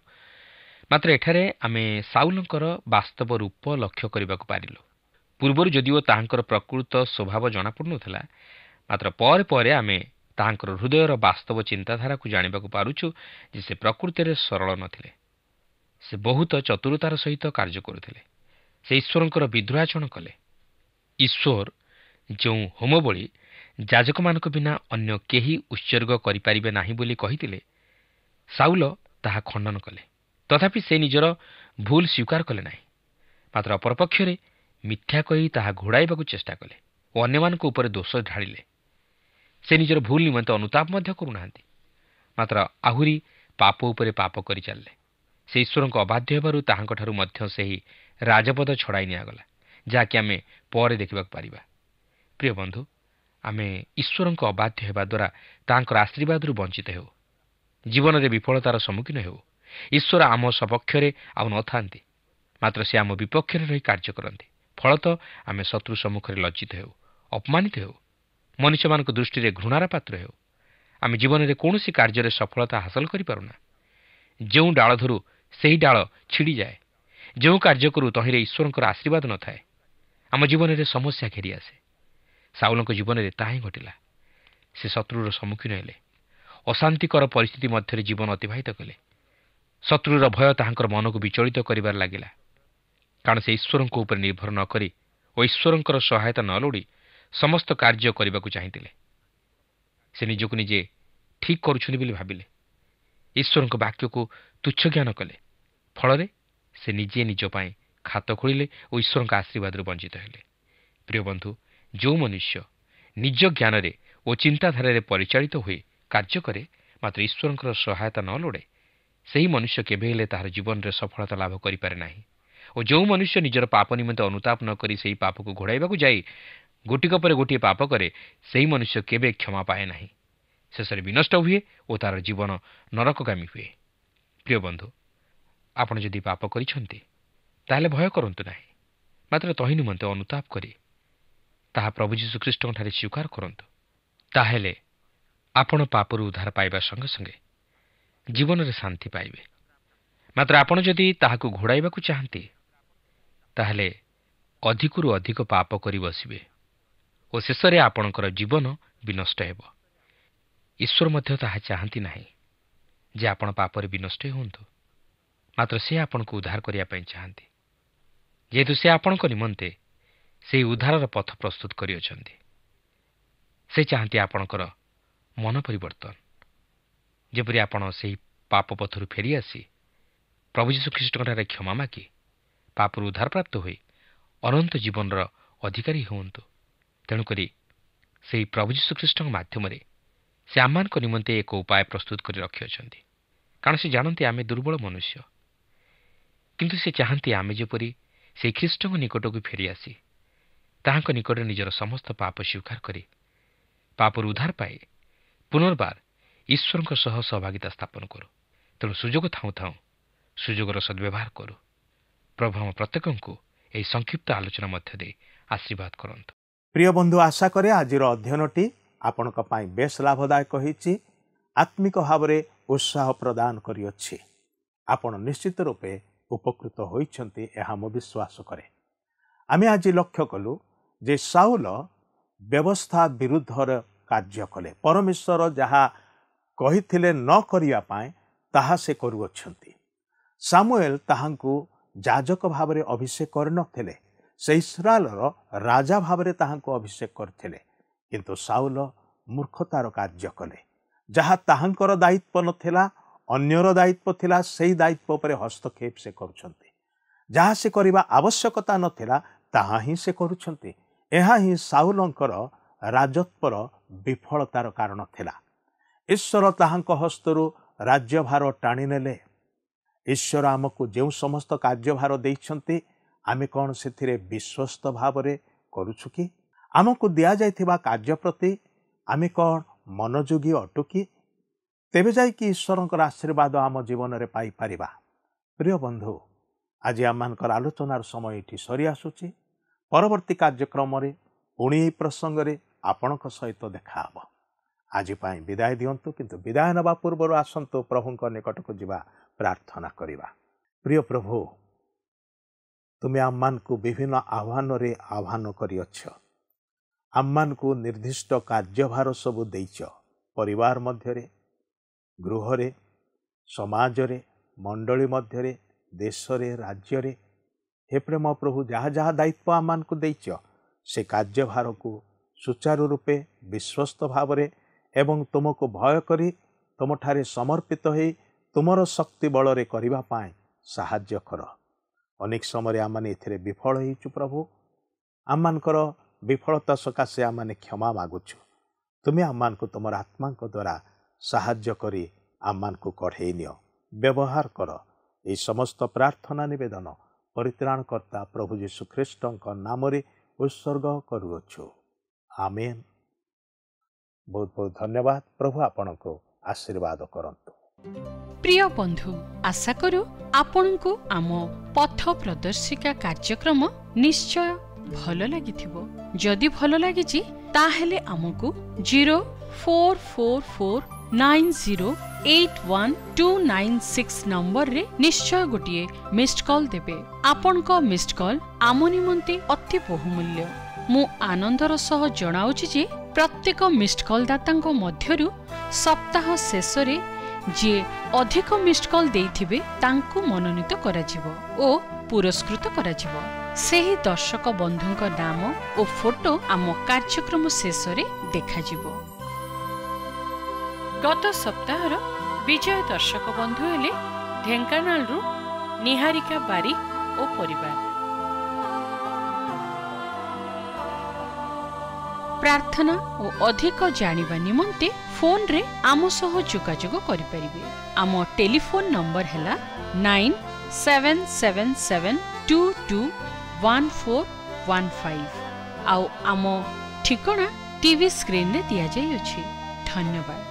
ମାତ୍ର ଏଠାରେ ଆମେ ସାଉଲଙ୍କର ବାସ୍ତବ ରୂପ ଲକ୍ଷ୍ୟ କରିବାକୁ ପାରିଲୁ। ପୂର୍ବରୁ ଯଦିଓ ତାହାଙ୍କର ପ୍ରକୃତ ସ୍ୱଭାବ ଜଣାପଡ଼ୁନଥିଲା, ମାତ୍ର ପରେ ପରେ ଆମେ ତାହାଙ୍କର ହୃଦୟର ବାସ୍ତବ ଚିନ୍ତାଧାରାକୁ ଜାଣିବାକୁ ପାରୁଛୁ ଯେ ସେ ପ୍ରକୃତିରେ ସରଳ ନଥିଲେ। ସେ ବହୁତ ଚତୁରତାର ସହିତ କାର୍ଯ୍ୟ କରୁଥିଲେ। ସେ ଈଶ୍ୱରଙ୍କର ବିଦ୍ରୋହାଚରଣ କଲେ। ଈଶ୍ୱର ଯେଉଁ ହୋମବଳି ଯାଜକମାନଙ୍କ ବିନା ଅନ୍ୟ କେହି ଉତ୍ସର୍ଗ କରିପାରିବେ ନାହିଁ ବୋଲି କହିଥିଲେ, ସାଉଲ ତାହା ଖଣ୍ଡନ କଲେ। ତଥାପି ସେ ନିଜର ଭୁଲ ସ୍ୱୀକାର କଲେ ନାହିଁ। ମାତ୍ର ଅପରପକ୍ଷରେ ମିଥ୍ୟା କହି ତାହା ଘୋଡ଼ାଇବାକୁ ଚେଷ୍ଟା କଲେ ଓ ଅନ୍ୟମାନଙ୍କ ଉପରେ ଦୋଷ ଢାଳିଲେ। ସେ ନିଜର ଭୁଲ ନିମନ୍ତେ ଅନୁତାପ ମଧ୍ୟ କରୁନାହାନ୍ତି, ମାତ୍ର ଆହୁରି ପାପ ଉପରେ ପାପ କରି ଚାଲିଲେ। ସେ ଈଶ୍ୱରଙ୍କ ଅବାଧ୍ୟ ହେବାରୁ ତାହାଙ୍କଠାରୁ ମଧ୍ୟ ସେହି ରାଜପଦ ଛଡ଼ାଇ ନିଆଗଲା, ଯାହାକି ଆମେ ପରେ ଦେଖିବାକୁ ପାରିବା। ପ୍ରିୟ ବନ୍ଧୁ, ଆମେ ଈଶ୍ୱରଙ୍କ ଅବାଧ୍ୟ ହେବା ଦ୍ୱାରା ତାହାଙ୍କର ଆଶୀର୍ବାଦରୁ ବଞ୍ଚିତ ହେଉ, ଜୀବନରେ ବିଫଳତାର ସମ୍ମୁଖୀନ ହେଉ। ଈଶ୍ୱର ଆମ ସପକ୍ଷରେ ଆଉ ନଥାନ୍ତି, ମାତ୍ର ସେ ଆମ ବିପକ୍ଷରେ ରହି କାର୍ଯ୍ୟ କରନ୍ତି। ଫଳତଃ ଆମେ ଶତ୍ରୁ ସମ୍ମୁଖରେ ଲଜ୍ଜିତ ହେଉ, ଅପମାନିତ ହେଉ, ମନୁଷ୍ୟମାନଙ୍କ ଦୃଷ୍ଟିରେ ଘୃଣାର ପାତ୍ର ହେଉ। ଆମେ ଜୀବନରେ କୌଣସି କାର୍ଯ୍ୟରେ ସଫଳତା ହାସଲ କରିପାରୁନା। ଯେଉଁ ଡାଳ ଧରୁ ସେହି ଡାଳ ଛିଡ଼ିଯାଏ। ଯେଉଁ କାର୍ଯ୍ୟ କରୁ ତହିଁରେ ଈଶ୍ୱରଙ୍କର ଆଶୀର୍ବାଦ ନଥାଏ। ଆମ ଜୀବନରେ ସମସ୍ୟା ଘେରି ଆସେ। ସାଉଲଙ୍କ ଜୀବନରେ ତାହା ହିଁ ଘଟିଲା। ସେ ଶତ୍ରୁର ସମ୍ମୁଖୀନ ହେଲେ, ଅଶାନ୍ତିକର ପରିସ୍ଥିତି ମଧ୍ୟରେ ଜୀବନ ଅତିବାହିତ କଲେ। ଶତ୍ରୁର ଭୟ ତାହାଙ୍କର ମନକୁ ବିଚଳିତ କରିବାରେ ଲାଗିଲା, କାରଣ ସେ ଈଶ୍ୱରଙ୍କ ଉପରେ ନିର୍ଭର ନ କରି ଓ ଈଶ୍ୱରଙ୍କର ସହାୟତା ନ ଲୋଡ଼ି ସମସ୍ତ କାର୍ଯ୍ୟ କରିବାକୁ ଚାହିଁଥିଲେ। ସେ ନିଜକୁ ନିଜେ ଠିକ୍ କରୁଛନ୍ତି ବୋଲି ଭାବିଲେ। ଈଶ୍ୱରଙ୍କ ବାକ୍ୟକୁ ତୁଚ୍ଛ ଜ୍ଞାନ କଲେ। ଫଳରେ ସେ ନିଜେ ନିଜ ପାଇଁ ଖାତ ଖୋଳିଲେ ଓ ଈଶ୍ୱରଙ୍କ ଆଶୀର୍ବାଦରୁ ବଞ୍ଚିତ ହେଲେ। ପ୍ରିୟ ବନ୍ଧୁ, ଯେଉଁ ମନୁଷ୍ୟ ନିଜ ଜ୍ଞାନରେ ଓ ଚିନ୍ତାଧାରାରେ ପରିଚାଳିତ ହୋଇ କାର୍ଯ୍ୟ କରେ, ମାତ୍ର ଈଶ୍ୱରଙ୍କର ସହାୟତା ନ ଲୋଡ଼େ, ସେହି ମନୁଷ୍ୟ କେବେ ହେଲେ ତାହାର ଜୀବନରେ ସଫଳତା ଲାଭ କରିପାରେ ନାହିଁ। ଓ ଯେଉଁ ମନୁଷ୍ୟ ନିଜର ପାପ ନିମନ୍ତେ ଅନୁତାପ ନ କରି ସେହି ପାପକୁ ଘୋଡ଼ାଇବାକୁ ଯାଇ ଗୋଟିକ ପରେ ଗୋଟିଏ ପାପ କରେ, ସେହି ମନୁଷ୍ୟ କେବେ କ୍ଷମା ପାଏ ନାହିଁ। ଶେଷରେ ବିନଷ୍ଟ ହୁଏ ଓ ତାହାର ଜୀବନ ନରକଗାମୀ ହୁଏ। ପ୍ରିୟ ବନ୍ଧୁ, ଆପଣ ଯଦି ପାପ କରିଛନ୍ତି, ତାହେଲେ ଭୟ କରନ୍ତୁ ନାହିଁ, ମାତ୍ର ତହି ନିମନ୍ତେ ଅନୁତାପ କରି ତାହା ପ୍ରଭୁ ଯୀଶୁଖ୍ରୀଷ୍ଟଙ୍କଠାରେ ସ୍ୱୀକାର କରନ୍ତୁ। ତାହେଲେ ଆପଣ ପାପରୁ ଉଦ୍ଧାର ପାଇବା ସଙ୍ଗେ ସଙ୍ଗେ ଜୀବନରେ ଶାନ୍ତି ପାଇବେ। ମାତ୍ର ଆପଣ ଯଦି ତାହାକୁ ଘୋଡ଼ାଇବାକୁ ଚାହାନ୍ତି ତାହେଲେ ଅଧିକରୁ ଅଧିକ ପାପ କରି ବସିବେ ଓ ଶେଷରେ ଆପଣଙ୍କର ଜୀବନ ବିନଷ୍ଟ ହେବ। ଈଶ୍ୱର ମଧ୍ୟ ତାହା ଚାହାନ୍ତି ନାହିଁ ଯେ ଆପଣ ପାପରେ ବିନଷ୍ଟ ହୁଅନ୍ତୁ, ମାତ୍ର ସେ ଆପଣଙ୍କୁ ଉଦ୍ଧାର କରିବା ପାଇଁ ଚାହାନ୍ତି, ଯେହେତୁ ସେ ଆପଣଙ୍କ ନିମନ୍ତେ ସେହି ଉଦ୍ଧାରର ପଥ ପ୍ରସ୍ତୁତ କରିଅଛନ୍ତି। ସେ ଚାହାନ୍ତି ଆପଣଙ୍କର ମନ ପରିବର୍ତ୍ତନ, ଯେପରି ଆପଣ ସେହି ପାପ ପଥରୁ ଫେରିଆସି ପ୍ରଭୁ ଯୀଶୁଖ୍ରୀଷ୍ଟଙ୍କଠାରେ କ୍ଷମା ମାଗି ପାପରୁ ଉଦ୍ଧାରପ୍ରାପ୍ତ ହୋଇ ଅନନ୍ତ ଜୀବନର ଅଧିକାରୀ ହୁଅନ୍ତୁ। ତେଣୁକରି ସେହି ପ୍ରଭୁ ଯୀଶୁଖ୍ରୀଷ୍ଟଙ୍କ ମାଧ୍ୟମରେ ସେ ଆମମାନଙ୍କ ନିମନ୍ତେ ଏକ ଉପାୟ ପ୍ରସ୍ତୁତ କରି ରଖିଅଛନ୍ତି। କାରଣ ସେ ଜାଣନ୍ତି ଆମେ ଦୁର୍ବଳ ମନୁଷ୍ୟ, କିନ୍ତୁ ସେ ଚାହାନ୍ତି ଆମେ ଯେପରି ସେହି ଖ୍ରୀଷ୍ଟଙ୍କ ନିକଟକୁ ଫେରିଆସି ତାହାଙ୍କ ନିକଟରେ ନିଜର ସମସ୍ତ ପାପ ସ୍ୱୀକାର କରି ପାପରୁ ଉଦ୍ଧାର ପାଇ ପୁନର୍ବାର ଈଶ୍ୱରଙ୍କ ସହ ସହଭାଗିତା ସ୍ଥାପନ କରୁ। ତେଣୁ ସୁଯୋଗ ଥାଉଁ ଥାଉଁ ସୁଯୋଗର ସଦ୍ବ୍ୟବହାର କରୁ। ପ୍ରଭୁ ଆମ ପ୍ରତ୍ୟେକଙ୍କୁ ଏହି ସଂକ୍ଷିପ୍ତ ଆଲୋଚନା ମଧ୍ୟ ଦେଇ ଆଶୀର୍ବାଦ କରନ୍ତୁ। ପ୍ରିୟ ବନ୍ଧୁ, ଆଶା କରେ ଆଜିର ଅଧ୍ୟୟନଟି ଆପଣଙ୍କ ପାଇଁ ବେଶ୍ ଲାଭଦାୟକ ହୋଇଛି, ଆତ୍ମିକ ଭାବରେ ଉତ୍ସାହ ପ୍ରଦାନ କରିଅଛି। ଆପଣ ନିଶ୍ଚିତ ରୂପେ ଉପକୃତ ହୋଇଛନ୍ତି, ଏହା ମୁଁ ବିଶ୍ୱାସ କରେ। ଆମେ ଆଜି ଲକ୍ଷ୍ୟ କଲୁ ଯେ ସାଉଲ ବ୍ୟବସ୍ଥା ବିରୁଦ୍ଧରେ କାର୍ଯ୍ୟ କଲେ। ପରମେଶ୍ୱର ଯାହା କହିଥିଲେ ନ କରିବା ପାଇଁ ତାହା ସେ କରୁଅଛନ୍ତି। ସାମୁଏଲ ତାହାଙ୍କୁ ଯାଜକ ଭାବରେ ଅଭିଷେକ କରିନଥିଲେ, ସେ ଇସ୍ରାଏଲର ରାଜା ଭାବରେ ତାହାଙ୍କୁ ଅଭିଷେକ କରିଥିଲେ। କିନ୍ତୁ ସାଉଲ ମୂର୍ଖତାର କାର୍ଯ୍ୟ କଲେ। ଯାହା ତାହାଙ୍କର ଦାୟିତ୍ୱ ନଥିଲା, ଅନ୍ୟର ଦାୟିତ୍ୱ ଥିଲା, ସେହି ଦାୟିତ୍ୱ ଉପରେ ହସ୍ତକ୍ଷେପ ସେ କରୁଛନ୍ତି। ଯାହା ସେ କରିବା ଆବଶ୍ୟକତା ନଥିଲା ତାହା ହିଁ ସେ କରୁଛନ୍ତି। ଏହା ହିଁ ସାଉଲଙ୍କର ରାଜତ୍ୱର ବିଫଳତାର କାରଣ ଥିଲା। ଈଶ୍ୱର ତାହାଙ୍କ ହସ୍ତରୁ ରାଜ୍ୟଭାର ଟାଣିନେଲେ। ଈଶ୍ୱର ଆମକୁ ଯେଉଁ ସମସ୍ତ କାର୍ଯ୍ୟଭାର ଦେଇଛନ୍ତି, ଆମେ କ'ଣ ସେଥିରେ ବିଶ୍ୱସ୍ତ ଭାବରେ କରୁଛୁ କି? ଆମକୁ ଦିଆଯାଇଥିବା କାର୍ଯ୍ୟ ପ୍ରତି ଆମେ କ'ଣ ମନୋଯୋଗୀ ଅଟୁ କି? ତେବେ ଯାଇକି ଈଶ୍ୱରଙ୍କର ଆଶୀର୍ବାଦ ଆମ ଜୀବନରେ ପାଇପାରିବା। ପ୍ରିୟ ବନ୍ଧୁ, ଆଜି ଆମମାନଙ୍କର ଆଲୋଚନାର ସମୟ ଏଠି ସରିଆସୁଛି। ପରବର୍ତ୍ତୀ କାର୍ଯ୍ୟକ୍ରମରେ ପୁଣି ଏହି ପ୍ରସଙ୍ଗରେ ଆପଣଙ୍କ ସହିତ ଦେଖାହେବ। ଆଜି ପାଇଁ ବିଦାୟ ଦିଅନ୍ତୁ, କିନ୍ତୁ ବିଦାୟ ନେବା ପୂର୍ବରୁ ଆସନ୍ତୁ ପ୍ରଭୁଙ୍କ ନିକଟକୁ ଯିବା, ପ୍ରାର୍ଥନା କରିବା। ପ୍ରିୟ ପ୍ରଭୁ, ତୁମେ ଆମମାନଙ୍କୁ ବିଭିନ୍ନ ଆହ୍ୱାନରେ ଆହ୍ୱାନ କରିଅଛ। ଆମମାନଙ୍କୁ ନିର୍ଦ୍ଦିଷ୍ଟ କାର୍ଯ୍ୟଭାର ସବୁ ଦେଇଛ, ପରିବାର ମଧ୍ୟରେ, ଗୃହରେ, ସମାଜରେ, ମଣ୍ଡଳୀ ମଧ୍ୟରେ, ଦେଶରେ, ରାଜ୍ୟରେ। ହେ ପ୍ରେମ ପ୍ରଭୁ, ଯାହା ଯାହା ଦାୟିତ୍ୱ ଆମମାନଙ୍କୁ ଦେଇଛ, ସେ କାର୍ଯ୍ୟଭାରକୁ ସୁଚାରୁ ରୂପେ ବିଶ୍ୱସ୍ତ ଭାବରେ ଏବଂ ତୁମକୁ ଭୟ କରି ତୁମଠାରେ ସମର୍ପିତ ହୋଇ ତୁମର ଶକ୍ତି ବଳରେ କରିବା ପାଇଁ ସାହାଯ୍ୟ କର। ଅନେକ ସମୟରେ ଆମମାନେ ଏଥିରେ ବିଫଳ ହେଇଛୁ ପ୍ରଭୁ। ଆମମାନଙ୍କର ବିଫଳତା ସକାଶେ ଆମମାନେ କ୍ଷମା ମାଗୁଛୁ। ତୁମେ ଆମମାନଙ୍କୁ ତୁମର ଆତ୍ମାଙ୍କ ଦ୍ୱାରା ସାହାଯ୍ୟ କରି ଆମମାନଙ୍କୁ କଢ଼େଇ ନିଅ, ବ୍ୟବହାର କର। ଏହି ସମସ୍ତ ପ୍ରାର୍ଥନା ନିବେଦନ ପରିତ୍ରାଣକର୍ତ୍ତା ପ୍ରଭୁ ଯୀଶୁଖ୍ରୀଷ୍ଟଙ୍କ ନାମରେ ଉତ୍ସର୍ଗ କରୁଅଛୁ। ଆମେନ୍। ବହୁତ ବହୁତ ଧନ୍ୟବାଦ। ପ୍ରଭୁ ଆପଣଙ୍କୁ ଆଶୀର୍ବାଦ କରନ୍ତୁ। প্রিয় বন্ধু, আশা করু আপনার আম পথ প্রদর্শিকা কার্যক্রম নিশ্চয় ভাল লাগিথিব। যদি ভাল লাগিছি তাহলে আমকু 044490812996 নম্বর রে নিশ্চয় গোটিয়ে মিসড কল দেবে। আপনক মিসড কল আম নিমন্তে অতি বহুমূল্য। মু আনন্দর সহ জনাউছি যে প্রত্যেক মিসড কল দাতাঙ্ক মধ্যরু সপ্তাহ শেষরে যে অধিক মিসড কল দেইথিবে তাঙ্কু মনোনীত করাଯିବ ଓ পুরস্কৃত করাଯିବ। ସେହି ଦର୍ଶକ ବନ୍ଧୁଙ୍କ ନାମ ଓ ଫଟୋ ଆମ କାର୍ଯ୍ୟକ୍ରମ ଶେଷରେ ଦେଖାଯିବ। ଗତ ସପ୍ତାହର ବିଜୟ ଦର୍ଶକ ବନ୍ଧୁ ହେଲେ ଢେଙ୍କାନାଳରୁ ନିହାରିକା ବାରିକ ଓ ପରିବାର। ପ୍ରାର୍ଥନା ଓ ଅଧିକ ଜାଣିବା ନିମନ୍ତେ ଫୋନରେ ଆମ ସହ ଯୋଗାଯୋଗ କରିପାରିବେ। ଆମ ଟେଲିଫୋନ ନମ୍ବର ହେଲା 9777221415 ଆଉ ଆମ ଠିକଣା ଟିଭି ସ୍କ୍ରିନରେ ଦିଆଯାଇଅଛି। ଧନ୍ୟବାଦ।